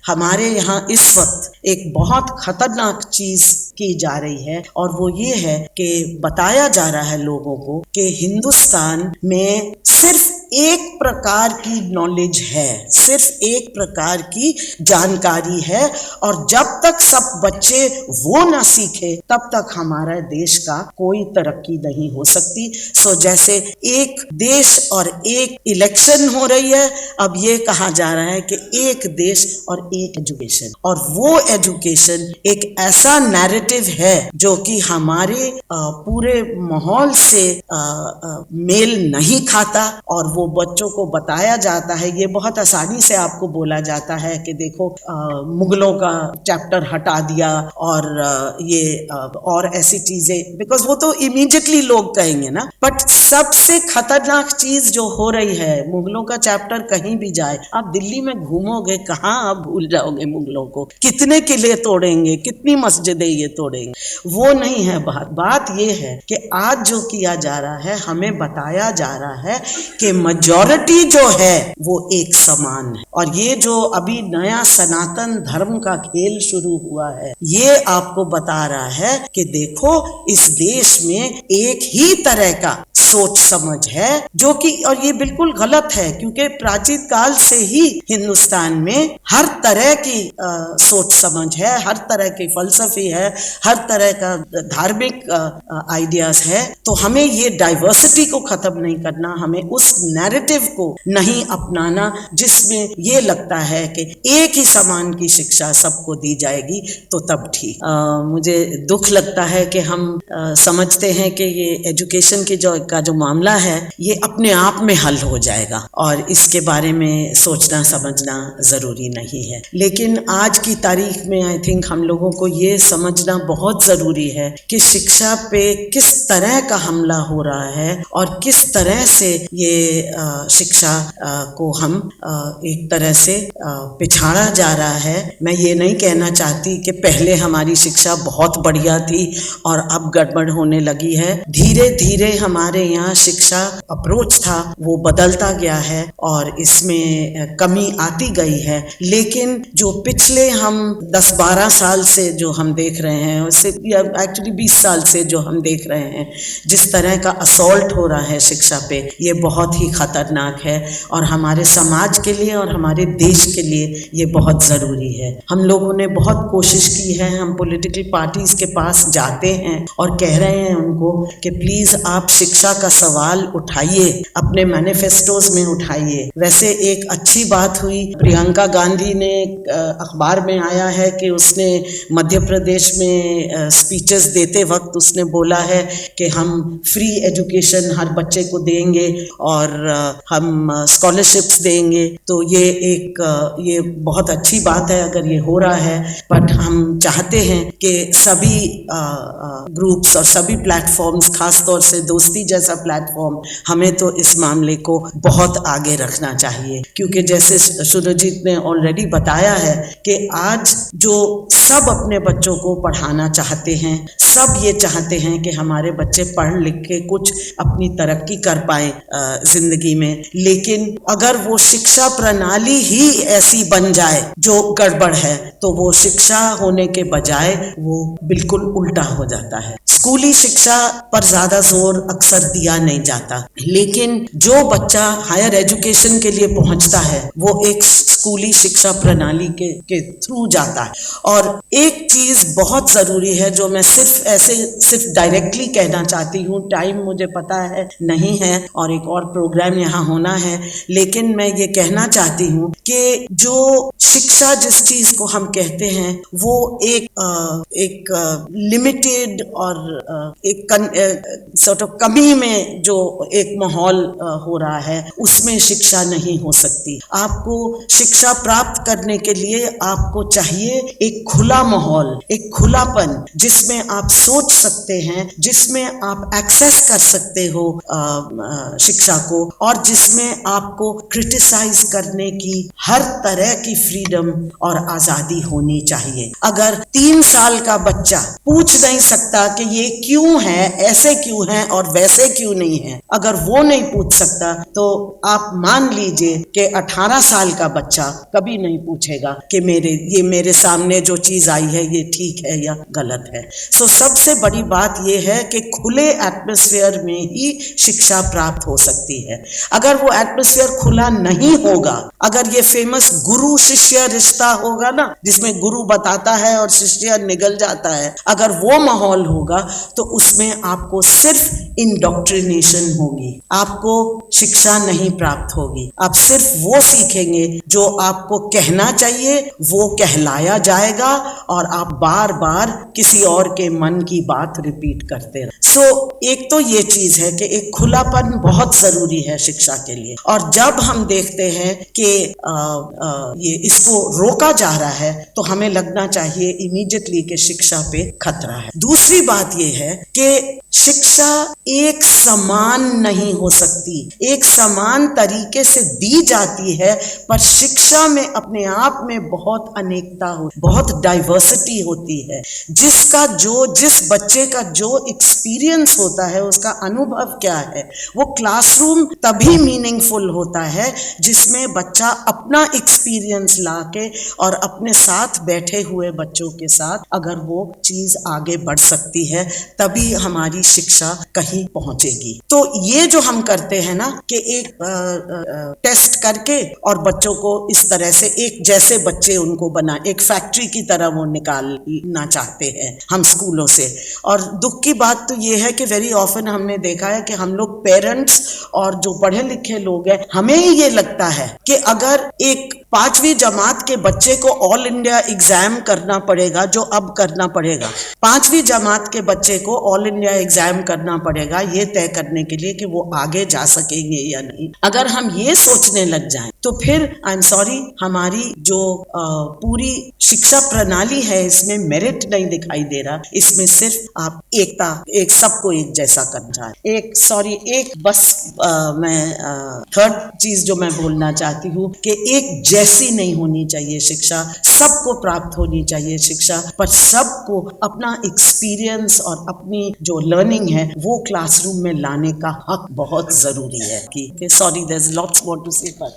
हमारे यहाँ इस वक्त एक बहुत खतरनाक चीज की जा रही है और वो ये है कि बताया जा रहा है लोगों को कि हिंदुस्तान में सिर्फ एक प्रकार की नॉलेज है, सिर्फ एक प्रकार की जानकारी है और जब तक सब बच्चे वो ना सीखे तब तक हमारा देश का कोई तरक्की नहीं हो सकती। सो जैसे एक देश और एक इलेक्शन हो रही है, अब ये कहा जा रहा है कि एक देश और एक एजुकेशन, और वो एजुकेशन एक ऐसा नैरेटिव है जो कि हमारे पूरे माहौल से मेल नहीं खाता और वो बच्चों को बताया जाता है। ये बहुत आसानी से आपको बोला जाता है कि देखो मुगलों का चैप्टर हटा दिया और ये और ऐसी चीजें, बिकॉज वो तो इमीडिएटली लोग कहेंगे ना। बट सबसे खतरनाक चीज जो हो रही है, मुगलों का चैप्टर कहीं भी जाए, आप दिल्ली में घूमोगे कहाँ आप भूल जाओगे मुगलों को। कितने किले तोड़ेंगे, कितनी मस्जिदें ये तोड़ेंगे, वो नहीं है बात ये है कि आज जो किया जा रहा है, हमें बताया जा रहा है कि मेजॉरिटी जो है वो एक समान है। और ये जो अभी नया सनातन धर्म का खेल शुरू हुआ है, ये आपको बता रहा है कि देखो इस देश में एक ही तरह का सोच समझ है जो कि, और ये बिल्कुल गलत है क्योंकि प्राचीन काल से ही हिंदुस्तान में हर तरह की सोच समझ है, हर तरह की फलसफी है, हर तरह का धार्मिक आइडियाज है। तो हमें ये डाइवर्सिटी को खत्म नहीं करना, हमें उस नैरेटिव को नहीं अपनाना जिसमें ये लगता है कि एक ही समान की शिक्षा सबको दी जाएगी तो तब ठीक। मुझे दुख लगता है कि हम समझते हैं कि ये एजुकेशन की जो मामला है ये अपने आप में हल हो जाएगा और इसके बारे में सोचना समझना जरूरी नहीं है। लेकिन आज की तारीख में आई थिंक हम लोगों को ये समझना बहुत जरूरी है कि शिक्षा पे किस तरह का हमला हो रहा है और किस तरह से ये शिक्षा को हम एक तरह से पिछाड़ा जा रहा है। मैं ये नहीं कहना चाहती कि पहले हमारी शिक्षा बहुत बढ़िया थी और अब गड़बड़ होने लगी है। धीरे धीरे हमारे यहाँ शिक्षा अप्रोच था वो बदलता गया है और इसमें कमी आती गई है। लेकिन जो पिछले हम 10-12 साल से जो हम देख रहे हैं, उससे एक्चुअली 20 साल से जो हम देख रहे हैं, जिस तरह का असॉल्ट हो रहा है शिक्षा पे, ये बहुत ही खतरनाक है और हमारे समाज के लिए और हमारे देश के लिए ये बहुत ज़रूरी है। हम लोगों ने बहुत कोशिश की है, हम पॉलिटिकल पार्टीज के पास जाते हैं और कह रहे हैं उनको कि प्लीज़ आप शिक्षा का सवाल उठाइए, अपने मैनिफेस्टोज में उठाइए। वैसे एक अच्छी बात हुई, प्रियंका गांधी ने अखबार में आया है कि उसने मध्य प्रदेश में स्पीचेस देते वक्त उसने बोला है कि हम फ्री एजुकेशन हर बच्चे को देंगे और हम स्कॉलरशिप्स देंगे। तो ये बहुत अच्छी बात है अगर ये हो रहा है, बट हम चाहते हैं कि सभी ग्रुप्स और सभी प्लेटफॉर्म्स, खासतौर से दोस्ती जैसा प्लेटफॉर्म, हमें तो इस मामले को बहुत आगे रखना चाहिए क्योंकि जैसे सुरजीत ने ऑलरेडी बताया है कि आज जो सब अपने बच्चों को पढ़ाना चाहते हैं, सब ये चाहते हैं कि हमारे बच्चे पढ़ लिख के कुछ अपनी तरक्की कर पाए जिंदगी में। लेकिन अगर वो शिक्षा प्रणाली ही ऐसी बन जाए जो गड़बड़ है तो वो शिक्षा होने के बजाय वो बिल्कुल उल्टा हो जाता है। स्कूली शिक्षा पर ज्यादा जोर अक्सर दिया नहीं जाता, लेकिन जो बच्चा हायर एजुकेशन के लिए पहुंचता है वो एक स्कूली शिक्षा प्रणाली के थ्रू जाता है। और एक चीज बहुत जरूरी है जो मैं सिर्फ डायरेक्टली कहना चाहती हूँ, टाइम मुझे पता है नहीं है और एक और प्रोग्राम यहाँ होना है, लेकिन मैं ये कहना चाहती हूँ कि जो शिक्षा जिस चीज को हम कहते हैं वो एक लिमिटेड और एक सॉर्ट ऑफ कमी में जो एक माहौल हो रहा है उसमें शिक्षा नहीं हो सकती। आपको शिक्षा प्राप्त करने के लिए आपको चाहिए एक खुला खुला माहौल, एक खुलापन जिसमें आप सोच सकते हैं, जिसमें आप एक्सेस कर सकते हो शिक्षा को, और जिसमें आपको क्रिटिसाइज करने की हर तरह की फ्रीडम और आजादी होनी चाहिए। अगर 3 साल का बच्चा पूछ नहीं सकता कि ये क्यों है, ऐसे क्यों है और वैसे क्यों नहीं है, अगर वो नहीं पूछ सकता तो आप मान लीजिए कि 18 साल का बच्चा कभी नहीं पूछेगा कि मेरे सामने जो चीज आई है ये ठीक है या गलत है। सो सबसे बड़ी बात ये है कि खुले एटमॉस्फेयर में ही शिक्षा प्राप्त हो सकती है। अगर वो एटमॉस्फेयर खुला नहीं होगा, अगर ये फेमस गुरु शिष्य रिश्ता होगा ना, जिसमें गुरु बताता है और शिष्य निगल जाता है, अगर वो माहौल होगा तो उसमें आपको सिर्फ इंडोक्ट्रिनेशन होगी, आपको शिक्षा नहीं प्राप्त होगी। आप सिर्फ वो सीखेंगे जो आपको कहना चाहिए, वो कहलाया जाएगा और आप बार बार किसी और के मन की बात रिपीट करते रहे। सो एक तो ये चीज है कि एक खुलापन बहुत जरूरी है शिक्षा के लिए, और जब हम देखते हैं कि ये इसको रोका जा रहा है तो हमें लगना चाहिए इमीडिएटली कि शिक्षा पे खतरा है। दूसरी बात ये है कि शिक्षा एक समान नहीं हो सकती, एक समान तरीके से दी जाती है, पर शिक्षा में अपने आप में बहुत अनेकता हो, बहुत डाइवर्सिटी होती है। जिस बच्चे का जो एक्सपीरियंस होता है, उसका अनुभव क्या है, वो क्लासरूम तभी मीनिंगफुल होता है जिसमें बच्चा अपना एक्सपीरियंस लाके और अपने साथ बैठे हुए बच्चों के साथ अगर वो चीज आगे बढ़ सकती है, तभी हमारी शिक्षा कहीं पहुंचेगी। तो ये जो हम करते हैं ना कि एक टेस्ट करके और बच्चों को इस तरह से एक जैसे बच्चे उनको बना, एक फैक्ट्री की तरह वो निकालना चाहते हैं हम स्कूलों से। और दुख की बात तो ये है कि वेरी ऑफन हमने देखा है कि हम लोग पेरेंट्स और जो पढ़े लिखे लोग हैं, हमें ही ये लगता है कि अगर एक 5वीं जमात के बच्चे को ऑल इंडिया एग्जाम करना पड़ेगा, जो अब करना पड़ेगा, 5वीं जमात के बच्चे को ऑल इंडिया एग्जाम करना पड़ेगा ये तय करने के लिए कि वो आगे जा सकेंगे या नहीं। अगर हम ये सोचने लग जाएं तो फिर आई एम सॉरी, हमारी जो पूरी शिक्षा प्रणाली है इसमें मेरिट नहीं दिखाई दे रहा। इसमें सिर्फ आप एक सबको एक जैसा करना है। एक बस मैं थर्ड चीज जो मैं बोलना चाहती हूँ कि एक जैसी नहीं होनी चाहिए शिक्षा, सबको प्राप्त होनी चाहिए शिक्षा, पर सबको अपना एक्सपीरियंस और अपनी जो लर्निंग है वो क्लासरूम में लाने का हक बहुत जरूरी है। कि sorry, there is lots more to say, but